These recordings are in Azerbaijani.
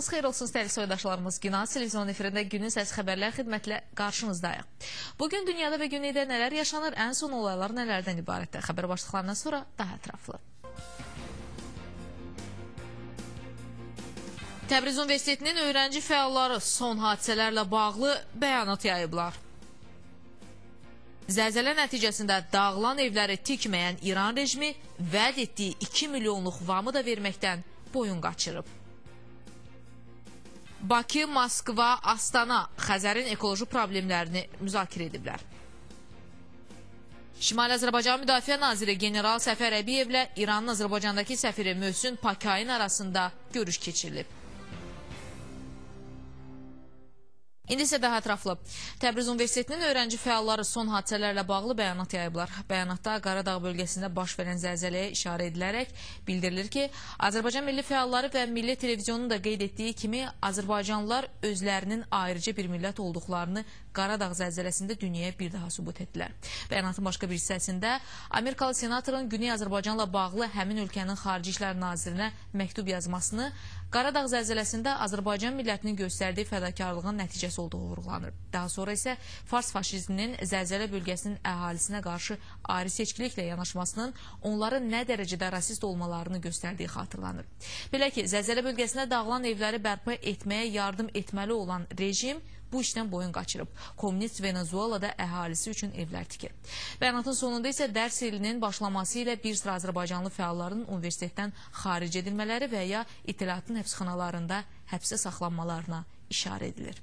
Xeyir olsun dəyərli soydaşlarımız, Günah televizyon efirində günün səs xəbərlər xidmətlə qarşınızdayıq. Bugün dünyada və güneydə nələr yaşanır, ən son olaylar nələrdən ibarətdir? Xəbər başlıqlarından sonra daha ətraflı. Təbriz Universitetinin öğrenci fəalları son hadisələrlə bağlı bəyanat yayıblar. Zəlzələ nəticəsində dağılan evləri tikməyən İran rejimi vəd etdiyi 2 milyonluq vamı da verməkdən boyun qaçırıb. Bakı, Moskva, Astana Xəzərin ekoloji problemlərini müzakirə ediblər. Şimali Azərbaycan Müdafiə Naziri General Səfər Əbiyevlə İranın Azərbaycandakı səfiri Möhsün Pakayin arasında görüş keçirilib. İndi isə daha ətraflı. Təbriz Universitetinin öğrenci fəalları son hadisələrlə bağlı bəyanat yayıblar. Bəyanatda Qaradağ bölgəsində baş verən zəlzələyə işarə edilərək bildirilir ki, Azərbaycan milli fəalları və Milli Televizyonun da qeyd etdiyi kimi Azərbaycanlılar özlərinin ayrıca bir millət olduqlarını Qaradağ zəlzələsində dünyaya bir daha sübut etdilər. Bəyanatın başqa bir hissəsində Amerikalı senatorun Güney Azərbaycanla bağlı həmin ölkənin Xarici İşlər Nazirinə məktub yazmasını Qaradağ zəlzələsində Azərbaycan millətinin göstərdiyi fədakarlığın nəticəsi olduğu vurğulanır. Daha sonra isə Fars faşizminin zəlzələ bölgəsinin əhalisinə qarşı ayrı seçkiliklə yanaşmasının onların nə dərəcədə rasist olmalarını göstərdiyi xatırlanır. Belə ki, zəlzələ bölgəsində dağılan evləri bərpa etməyə yardım etməli olan rejim bu işdən boyun qaçırıb. Komünist Venezuelada əhalisi üçün evlər tikir. Bəyanatın sonunda isə dərs ilinin başlaması ilə bir sıra Azərbaycanlı fəalların universitetdən xaric edilmələri və ya itilatın həbsxanalarında həbsə saxlanmalarına işarə edilir.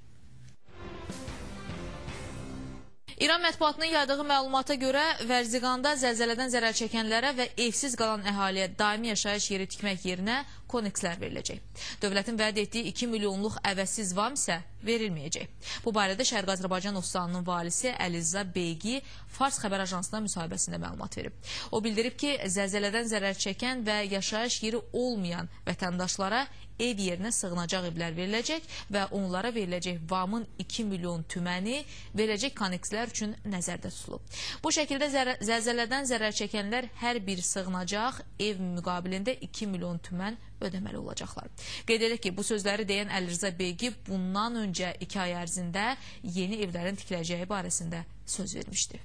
İran mətbuatının yaydığı məlumata görə Vərziqanda zəlzələdən zərər çəkənlərə və evsiz qalan əhaliyə daimi yaşayış yeri tikmək yerinə konekslər veriləcək. Dövlətin vəd etdiyi 2 milyonluq əvəzsiz vam isə verilməyəcək. Bu barədə Şərqi Azərbaycan Ostanının valisi Əliza Beygi Fars xəbər ajansına müsahibəsində məlumat verib. O bildirib ki, zəlzələdən zərər çəkən və yaşayış yeri olmayan vətəndaşlara ev yerinə sığınacaq evlər veriləcək və onlara veriləcək vamın 2 milyon tüməni veriləcək konekslər üçün nəzərdə tutulub. Bu şəkildə zəlzələdən zərər çəkənlər hər bir sığınacaq ev müqabilində 2 milyon tümən ödəməli olacaqlar. Qeyd edək ki, bu sözləri deyən Əliza Beygi bundan öncə 2 ay ərzində yeni evlərin tikiləcəyi barəsində söz vermişdi.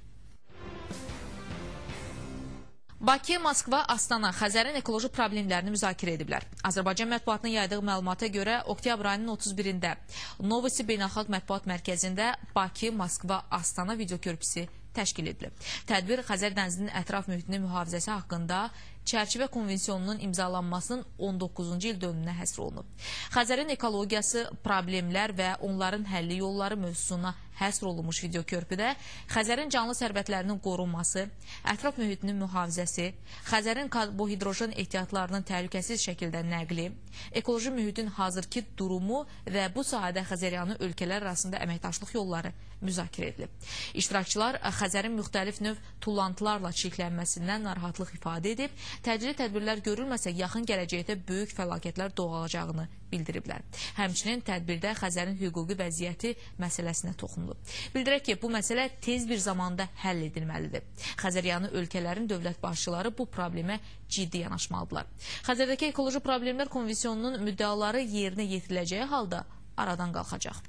Bakı, Moskva, Astana Xəzərin ekoloji problemlərini müzakirə ediblər. Azərbaycan mətbuatının yaydığı məlumata görə oktyabr ayının 31-də Novosi Beynəlxalq Mətbuat Mərkəzində Bakı, Moskva, Astana video körpüsü təşkil edilib. Tədbir Xəzər dənizinin ətraf mühitinin mühafizəsi haqqında çərçivə konvensiyonunun imzalanmasının 19-cu il dönümünə həsr olunub. Xəzərin ekologiyası, problemlər və onların həlli yolları mövzusuna həsr olunmuş video körpüdə Xəzərin canlı sərvətlərinin qorunması, ətraf mühitinin mühafizəsi, Xəzərin karbohidrojen ehtiyatlarının təhlükəsiz şəkildə nəqli, ekoloji mühitin hazırki durumu və bu sahədə Xəzəryanı ölkələr arasında əməkdaşlıq yolları müzakirə edilib. İştirakçılar Xəzərin müxtəlif növ tullantılarla çirklənməsindən narahatlıq ifadə edib, təcili tədbirlər görülməsə yaxın gələcəkdə böyük fəlakətlər doğacağını bildiriblər. Həmçinin tədbirdə Xəzərin hüquqi vəziyyəti məsələsinə toxunulub. Bildirək ki, bu məsələ tez bir zamanda həll edilməlidir. Xəzəryanı ölkələrin dövlət başçıları bu problemə ciddi yanaşmalıdırlar. Xəzərdəki ekoloji problemlər konvensiyonunun müddəaları yerinə yetiriləcəyi halda aradan qalxacaq.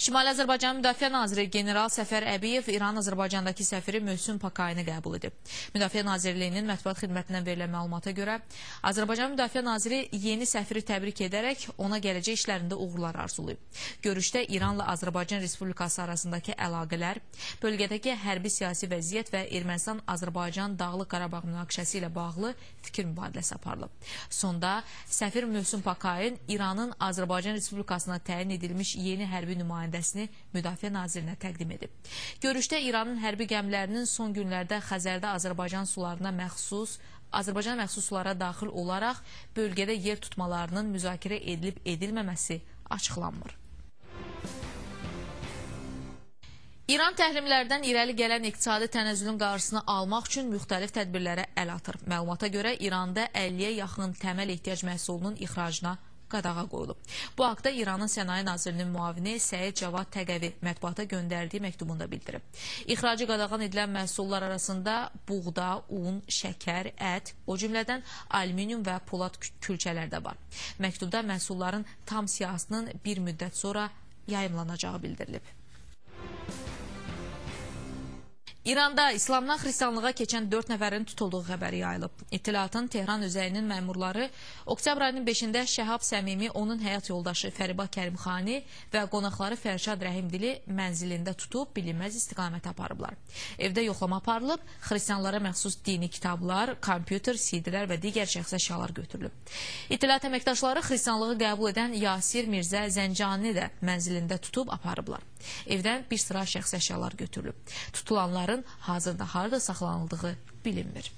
Şimali Azərbaycan Müdafiə Naziri General Səfər Əbiyev İran Azərbaycandakı səfiri Möhsün Pakayini qəbul edib. Müdafiə Nazirliyinin mətbuat xidmətindən verilən məlumata görə Azərbaycan Müdafiə Naziri yeni səfiri təbrik edərək ona gələcək işlərində uğurlar arzulayıb. Görüşdə İranla Azərbaycan Respublikası arasındakı əlaqələr, bölgədəki hərbi siyasi vəziyyət və Ermənistan-Azərbaycan Dağlıq Qarabağ münaqişəsi ilə bağlı fikir mübadiləsi aparılıb. Sonda səfir Möhsün Pakayin İranın Azərbaycan Respublikasına təyin edilmiş yeni hərbi nümayəndəsini Müdafiə Nazirinə təqdim edib. Görüşdə İranın hərbi gəmilərinin son günlərdə Xəzərdə Azərbaycan sularına məxsus sulara daxil olaraq bölgədə yer tutmalarının müzakirə edilib-edilməməsi açıqlanmır. İran təhrimlərdən irəli gələn iqtisadi tənəzzülün qarşısını almaq üçün müxtəlif tədbirlərə əl atır. Məlumata görə İranda 50-yə yaxın təməl ehtiyac məhsulunun ixracına qadağa qoyulub. Bu haqda İranın Sənaye Nazirinin müavini Səid Cavad Təqəvi mətbuata göndərdiyi məktubunda bildirib. İxracı qadağan edilən məhsullar arasında buğda, un, şəkər, ət, o cümlədən alüminium və polad külçələr də var. Məktubda məhsulların tam siyahısının bir müddət sonra yayımlanacağı bildirilib. İranda İslamdan xristianlığa keçən 4 nəfərin tutulduğu xəbəri yayılıb. İttilatın Tehran özəyinin məmurları oktyabr ayının 5-də Şəhab Səmimi, onun həyat yoldaşı Fəriba Kərimxani və qonaqları Fərşad Rəhimdili mənzilində tutub bilinməz istiqamətə aparıblar. Evdə yoxlama aparılıb, xristianlara məxsus dini kitablar, kompüter, CD-lər və digər şəxsi əşyalar götürülüb. İttilat əməkdaşları xristianlığı qəbul edən Yasir Mirzə Zəncani də mənzilində tutub aparıblar. Evdən bir sıra şəxsi əşyalar götürülüb. Tutulanların hazırda harada saxlanıldığı bilinmir.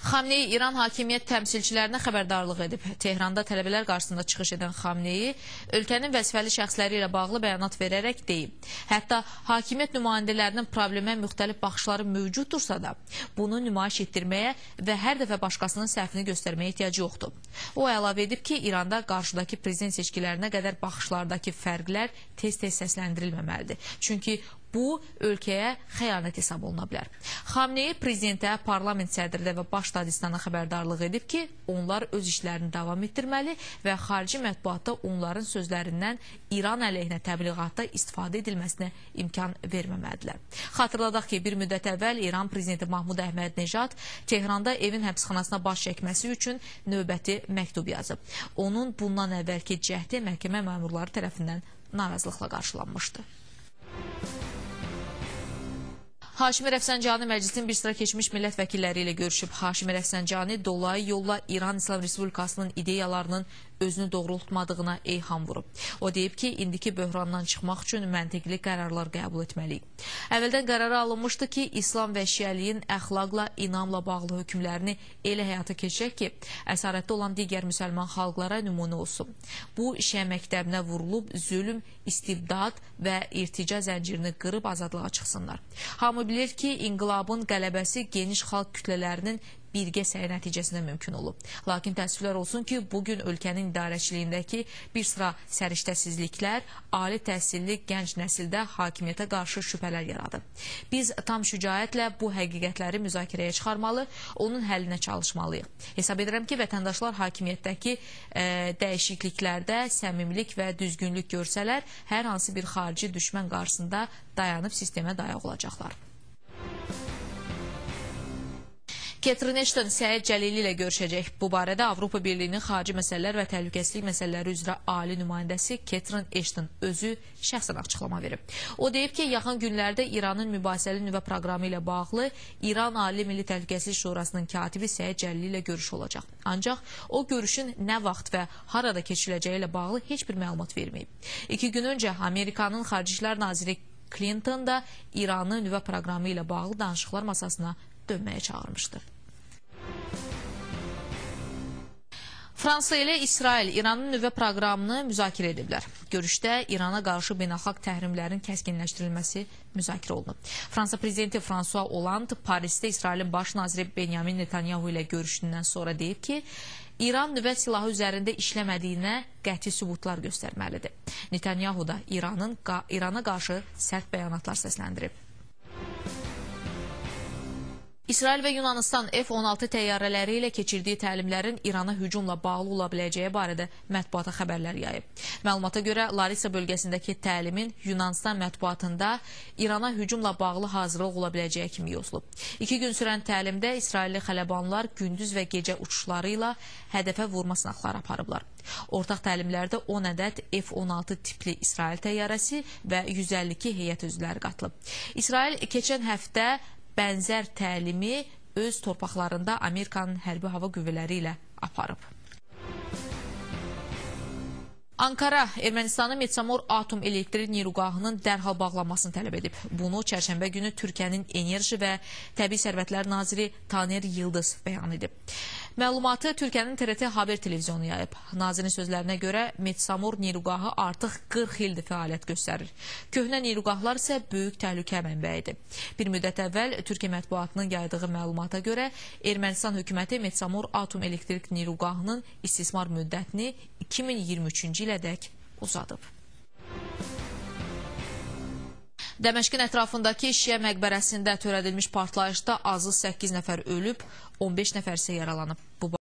Xamneyi İran hakimiyyət təmsilçilərinə xəbərdarlıq edib. Tehranda tələbələr qarşısında çıxış edən Xamneyi ölkənin vəzifəli şəxsləri ilə bağlı bəyanat verərək deyib. Hətta hakimiyyət nümayəndələrinin problemə müxtəlif baxışları mövcuddursa da, bunu nümayiş etdirməyə və hər dəfə başqasının səhvini göstərməyə ehtiyacı yoxdur. O əlavə edib ki, İranda qarşıdakı prezident seçkilərinə qədər baxışlardakı fərqlər tez-tez səsləndirilməməlidir. Çünki bu, ölkəyə xəyanət hesab oluna bilər. Xamneyi prezidentə, parlament sədrinə və baş dadistana xəbərdarlıq edib ki, onlar öz işlərini davam etdirməli və xarici mətbuatda onların sözlərindən İran əleyhinə təbliğatda istifadə edilməsinə imkan verməməlidirlər. Xatırladaq ki, bir müddət əvvəl İran prezidenti Mahmud Əhməd-Nejad Tehranda evin həbsxanasına baş çəkməsi üçün növbəti məktub yazıb. Onun bundan əvvəlki cəhdi məhkəmə məmurları tərəfindən narazılıqla qarşılanmışdı. Haşimi Rəfsəncani məclisin bir sıra keçmiş millət vəkilləri ilə görüşüb. Haşimi Rəfsəncani dolayı yolla İran İslam Respublikasının ideyalarının özünü doğrultmadığına eyham vurub. O deyib ki, indiki böhrandan çıxmaq üçün məntiqli qərarlar qəbul etməliyik. Əvvəldən qərarı alınmışdı ki, İslam və şiəliyin əxlaqla, inamla bağlı hökmlərini elə həyata keçirək ki, əsarətdə olan digər müsəlman xalqlara nümunə olsun. Bu, şiə məktəbinə vurulub, zülm, istibdad və irtica zəncirini qırıb azadlığa çıxsınlar. Hamı bilir ki, inqilabın qələbəsi geniş xalq kütlələrinin birgə səy nəticəsində mümkün olub. Lakin təəssüflər olsun ki, bugün ölkənin idarəçiliyindəki bir sıra səriştəsizliklər ali təhsilli gənc nəsildə hakimiyyətə qarşı şübhələr yaradı. Biz tam şücaətlə bu həqiqətləri müzakirəyə çıxarmalı, onun həllinə çalışmalıyıq. Hesab edirəm ki, vətəndaşlar hakimiyyətdəki dəyişikliklərdə səmimilik və düzgünlük görsələr, hər hansı bir xarici düşmən qarşısında dayanıb sistemə dayaq olacaqlar. Catherine Ashton Səid Cəlili ilə görüşəcək. Bu barədə Avropa Birliyinin xarici məsələlər və təhlükəsizlik məsələləri üzrə ali nümayəndəsi Catherine Ashton özü şəxsən açıqlama verib. O deyib ki, yaxın günlərdə İranın mübahisəli nüvə proqramı ilə bağlı İran Ali Milli Təhlükəsizlik Şurasının katibi Səid Cəlili ilə görüş olacaq. Ancaq o görüşün nə vaxt və harada keçiriləcəyi ilə bağlı heç bir məlumat verməyib. 2 gün öncə Amerikanın Xarici İşlər Naziri Clinton da İranın nüvə proqramı ilə bağlı danışıqlar masasına dönməyə çağırmışdı. Fransa ilə İsrail İranın nüvə proqramını müzakirə ediblər. Görüşdə İrana qarşı beynəlxalq təhrimlərin kəskinləşdirilməsi müzakirə olunub. Fransa prezidenti François Hollande Parisdə İsrailin baş naziri Benyamin Netanyahu ilə görüşündən sonra deyib ki, İran nüvə silahı üzərində işləmədiyinə qəti sübutlar göstərməlidir. Netanyahu da İrana qarşı sərt bəyanatlar səsləndirib. İsrail və Yunanistan F-16 təyyarələri ilə keçirdiyi təlimlərin İrana hücumla bağlı ola biləcəyi barədə mətbuata xəbərlər yayıb. Məlumata görə Larisa bölgəsindəki təlimin Yunanistan mətbuatında İrana hücumla bağlı hazırlıq ola biləcəyi kimi yozulub. 2 gün sürən təlimdə İsrailli xələbanlar gündüz və gecə uçuşları ilə hədəfə vurma sınaqları aparıblar. Ortaq təlimlərdə 10 ədəd F-16 tipli İsrail təyyarəsi və 152 heyət üzvləri qatılıb. İsrail keçən həftə bənzər təlimi öz torpaqlarında Amerikanın hərbi hava qüvvələri ilə aparıb. Ankara Ermənistanın Metsamor atom elektrik nirugahının dərhal bağlanmasını tələb edib. Bunu çərşənbə günü Türkiyənin Enerji və Təbii Sərvətlər Naziri Taner Yıldız bəyan edib. Məlumatı Türkiyənin TRT Haber televizyonu yayıb. Nazirin sözlərinə görə Metsamor Neyruqahı artıq 40 ildir fəaliyyət göstərir. Köhnə Neyruqahlar isə böyük təhlükə mənbəyidir. Bir müddət əvvəl Türkiyə mətbuatının yaydığı məlumata görə Ermənistan hökuməti Metsamor Atom Elektrik Neyruqahının istismar müddətini 2023-cü ilədək uzadıb. Dəməşqin ətrafındakı Şiə məqbərəsində törədilmiş partlayışda azı 8 nəfər ölüb, 15 nəfər isə yaralanıb.